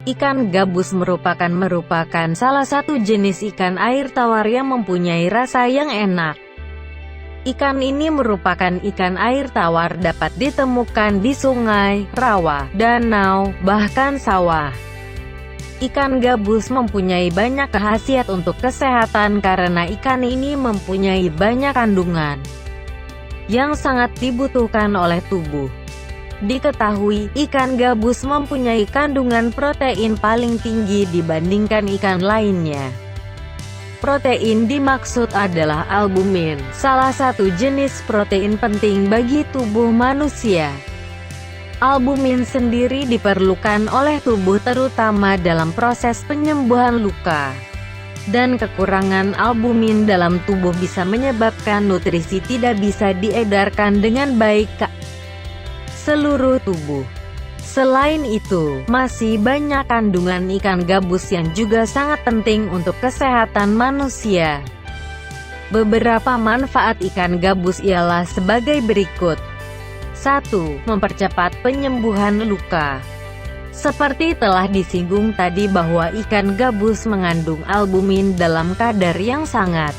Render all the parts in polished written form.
Ikan gabus merupakan salah satu jenis ikan air tawar yang mempunyai rasa yang enak. Ikan ini merupakan ikan air tawar dapat ditemukan di sungai, rawa, danau, bahkan sawah. Ikan gabus mempunyai banyak khasiat untuk kesehatan karena ikan ini mempunyai banyak kandungan yang sangat dibutuhkan oleh tubuh. Diketahui, ikan gabus mempunyai kandungan protein paling tinggi dibandingkan ikan lainnya. Protein dimaksud adalah albumin, salah satu jenis protein penting bagi tubuh manusia. Albumin sendiri diperlukan oleh tubuh terutama dalam proses penyembuhan luka. Dan kekurangan albumin dalam tubuh bisa menyebabkan nutrisi tidak bisa diedarkan dengan baik ke seluruh tubuh. Selain itu, masih banyak kandungan ikan gabus yang juga sangat penting untuk kesehatan manusia. Beberapa manfaat ikan gabus ialah sebagai berikut. 1. Mempercepat penyembuhan luka. Seperti telah disinggung tadi bahwa ikan gabus mengandung albumin dalam kadar yang sangat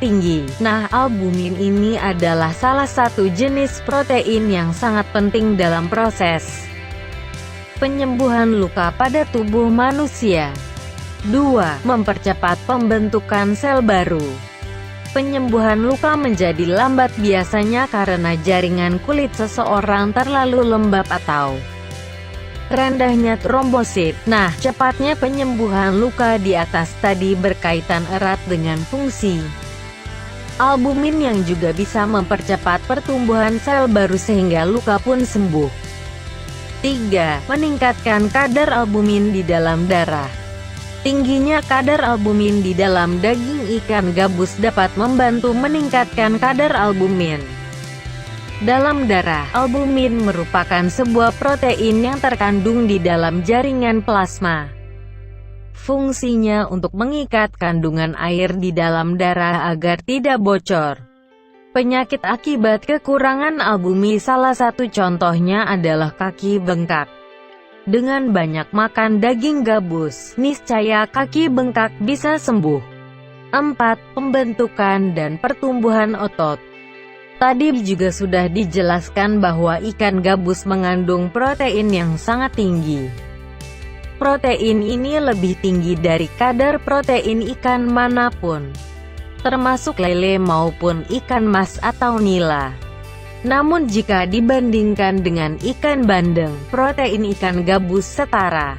tinggi. Nah, albumin ini adalah salah satu jenis protein yang sangat penting dalam proses penyembuhan luka pada tubuh manusia. 2. Mempercepat pembentukan sel baru. Penyembuhan luka menjadi lambat biasanya karena jaringan kulit seseorang terlalu lembab atau rendahnya trombosit. Nah, cepatnya penyembuhan luka di atas tadi berkaitan erat dengan fungsi albumin yang juga bisa mempercepat pertumbuhan sel baru sehingga luka pun sembuh. 3. Meningkatkan kadar albumin di dalam darah. Tingginya kadar albumin di dalam daging ikan gabus dapat membantu meningkatkan kadar albumin dalam darah. Albumin merupakan sebuah protein yang terkandung di dalam jaringan plasma. Fungsinya untuk mengikat kandungan air di dalam darah agar tidak bocor. Penyakit akibat kekurangan albumin salah satu contohnya adalah kaki bengkak. Dengan banyak makan daging gabus, niscaya kaki bengkak bisa sembuh. 4. Pembentukan dan pertumbuhan otot. Tadi juga sudah dijelaskan bahwa ikan gabus mengandung protein yang sangat tinggi. Protein ini lebih tinggi dari kadar protein ikan manapun, termasuk lele maupun ikan mas atau nila. Namun jika dibandingkan dengan ikan bandeng, protein ikan gabus setara.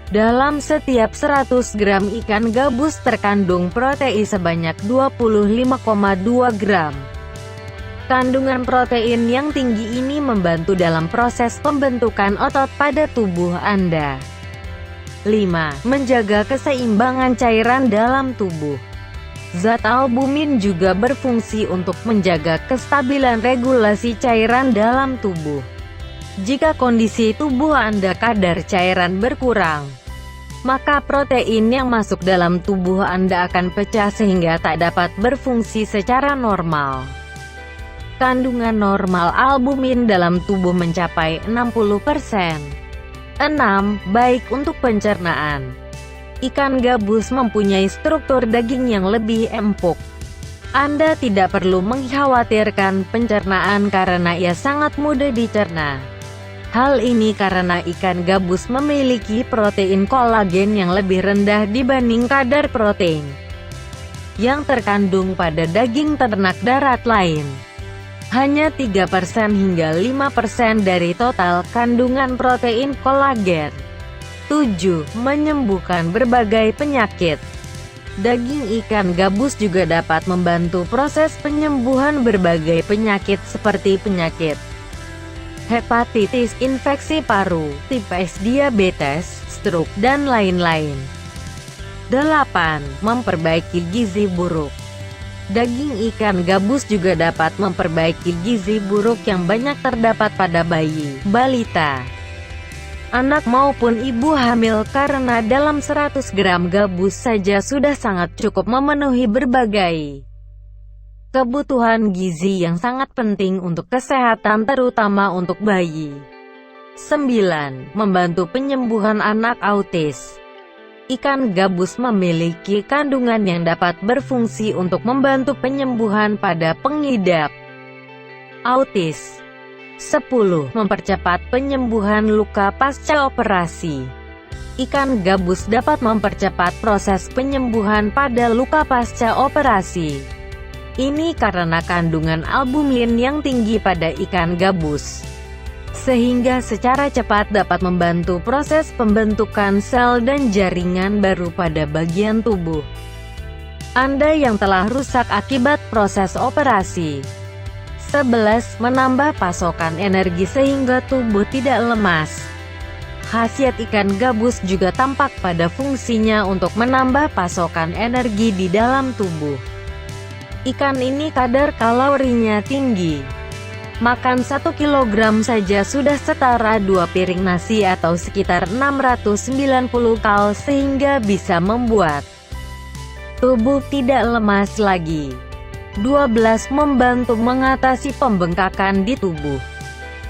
Dalam setiap 100 gram ikan gabus terkandung protein sebanyak 25,2 gram. Kandungan protein yang tinggi ini membantu dalam proses pembentukan otot pada tubuh Anda. 5. Menjaga keseimbangan cairan dalam tubuh. Zat albumin juga berfungsi untuk menjaga kestabilan regulasi cairan dalam tubuh. Jika kondisi tubuh Anda kadar cairan berkurang, maka protein yang masuk dalam tubuh Anda akan pecah sehingga tak dapat berfungsi secara normal. Kandungan normal albumin dalam tubuh mencapai 60%. 6. Baik untuk pencernaan. Ikan gabus mempunyai struktur daging yang lebih empuk. Anda tidak perlu mengkhawatirkan pencernaan karena ia sangat mudah dicerna. Hal ini karena ikan gabus memiliki protein kolagen yang lebih rendah dibanding kadar protein yang terkandung pada daging ternak darat lain. Hanya 3% hingga 5% dari total kandungan protein kolagen. 7. Menyembuhkan berbagai penyakit. Daging ikan gabus juga dapat membantu proses penyembuhan berbagai penyakit seperti penyakit hepatitis, infeksi paru, tipes, diabetes, stroke, dan lain-lain. 8. Memperbaiki gizi buruk. Daging ikan gabus juga dapat memperbaiki gizi buruk yang banyak terdapat pada bayi, balita, anak maupun ibu hamil karena dalam 100 gram gabus saja sudah sangat cukup memenuhi berbagai kebutuhan gizi yang sangat penting untuk kesehatan terutama untuk bayi. 9. Membantu penyembuhan anak autis. Ikan gabus memiliki kandungan yang dapat berfungsi untuk membantu penyembuhan pada pengidap autis. 10. Mempercepat penyembuhan luka pasca operasi. Ikan gabus dapat mempercepat proses penyembuhan pada luka pasca operasi. Ini karena kandungan albumin yang tinggi pada ikan gabus, sehingga secara cepat dapat membantu proses pembentukan sel dan jaringan baru pada bagian tubuh Anda yang telah rusak akibat proses operasi. 11. Menambah pasokan energi sehingga tubuh tidak lemas. Khasiat ikan gabus juga tampak pada fungsinya untuk menambah pasokan energi di dalam tubuh. Ikan ini kadar kalorinya tinggi. Makan 1 kilogram saja sudah setara 2 piring nasi atau sekitar 690 kal sehingga bisa membuat tubuh tidak lemas lagi. 12. Membantu mengatasi pembengkakan di tubuh.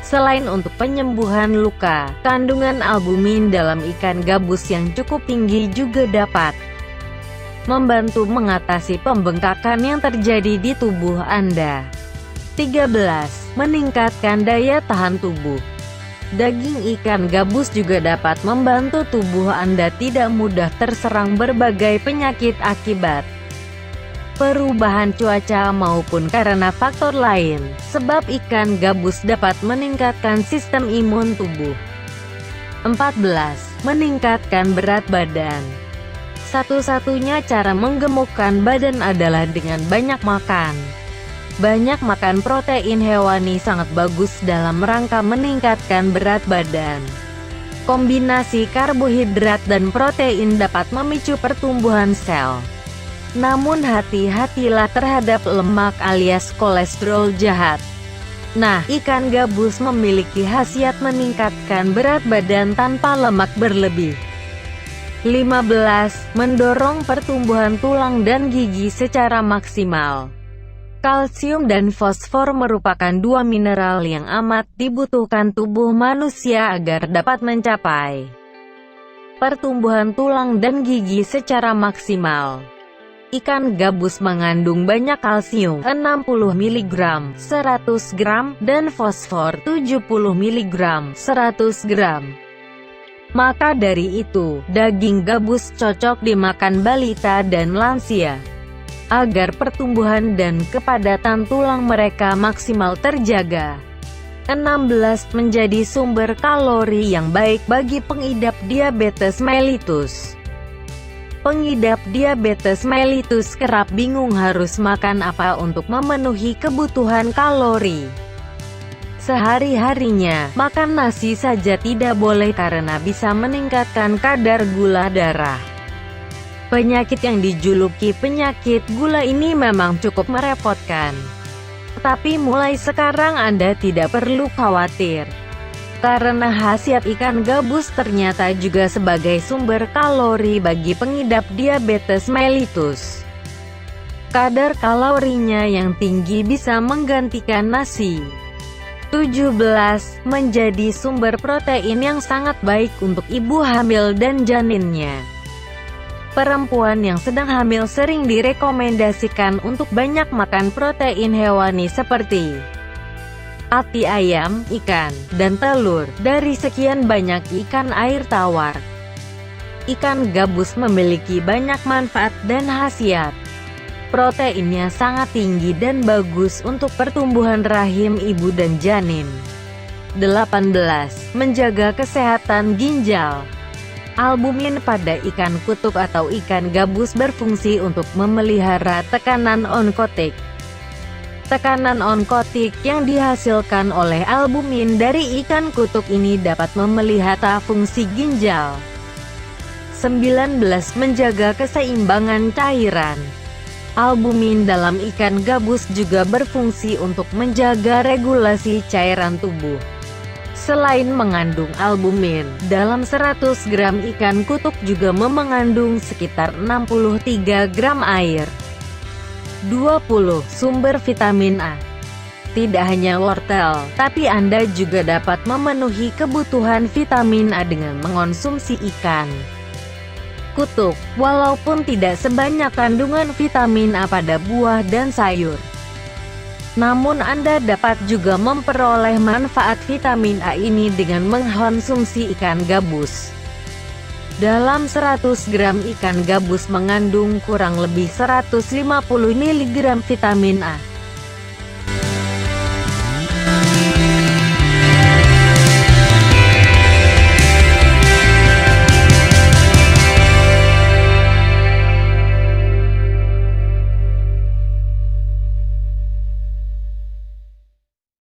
Selain untuk penyembuhan luka, kandungan albumin dalam ikan gabus yang cukup tinggi juga dapat membantu mengatasi pembengkakan yang terjadi di tubuh Anda. 13. Meningkatkan daya tahan tubuh. Daging ikan gabus juga dapat membantu tubuh Anda tidak mudah terserang berbagai penyakit akibat perubahan cuaca maupun karena faktor lain, sebab ikan gabus dapat meningkatkan sistem imun tubuh. 14. Meningkatkan berat badan. Satu-satunya cara menggemukkan badan adalah dengan banyak makan. Banyak makan protein hewani sangat bagus dalam rangka meningkatkan berat badan. Kombinasi karbohidrat dan protein dapat memicu pertumbuhan sel. Namun hati-hatilah terhadap lemak alias kolesterol jahat. Nah, ikan gabus memiliki khasiat meningkatkan berat badan tanpa lemak berlebih. 15. Mendorong pertumbuhan tulang dan gigi secara maksimal. Kalsium dan fosfor merupakan dua mineral yang amat dibutuhkan tubuh manusia agar dapat mencapai pertumbuhan tulang dan gigi secara maksimal. Ikan gabus mengandung banyak kalsium 60 mg 100 gram dan fosfor 70 mg 100 gram. Maka dari itu, daging gabus cocok dimakan balita dan lansia agar pertumbuhan dan kepadatan tulang mereka maksimal terjaga. 16. Menjadi sumber kalori yang baik bagi pengidap diabetes mellitus. Pengidap diabetes mellitus kerap bingung harus makan apa untuk memenuhi kebutuhan kalori sehari-harinya. Makan nasi saja tidak boleh karena bisa meningkatkan kadar gula darah. Penyakit yang dijuluki penyakit gula ini memang cukup merepotkan. Tapi mulai sekarang Anda tidak perlu khawatir, karena khasiat ikan gabus ternyata juga sebagai sumber kalori bagi pengidap diabetes mellitus. Kadar kalorinya yang tinggi bisa menggantikan nasi. 17. Menjadi sumber protein yang sangat baik untuk ibu hamil dan janinnya. Perempuan yang sedang hamil sering direkomendasikan untuk banyak makan protein hewani seperti ati ayam, ikan, dan telur. Dari sekian banyak ikan air tawar, ikan gabus memiliki banyak manfaat dan khasiat. Proteinnya sangat tinggi dan bagus untuk pertumbuhan rahim ibu dan janin. 18. Menjaga kesehatan ginjal. Albumin pada ikan kutuk atau ikan gabus berfungsi untuk memelihara tekanan onkotik. Tekanan onkotik yang dihasilkan oleh albumin dari ikan kutuk ini dapat memelihara fungsi ginjal. 19. Menjaga keseimbangan cairan. Albumin dalam ikan gabus juga berfungsi untuk menjaga regulasi cairan tubuh. Selain mengandung albumin, dalam 100 gram ikan kutuk juga mengandung sekitar 63 gram air. 20. Sumber vitamin A. Tidak hanya wortel, tapi Anda juga dapat memenuhi kebutuhan vitamin A dengan mengonsumsi ikan kutuk, walaupun tidak sebanyak kandungan vitamin A pada buah dan sayur. Namun Anda dapat juga memperoleh manfaat vitamin A ini dengan mengkonsumsi ikan gabus. Dalam 100 gram ikan gabus mengandung kurang lebih 150 mg vitamin A.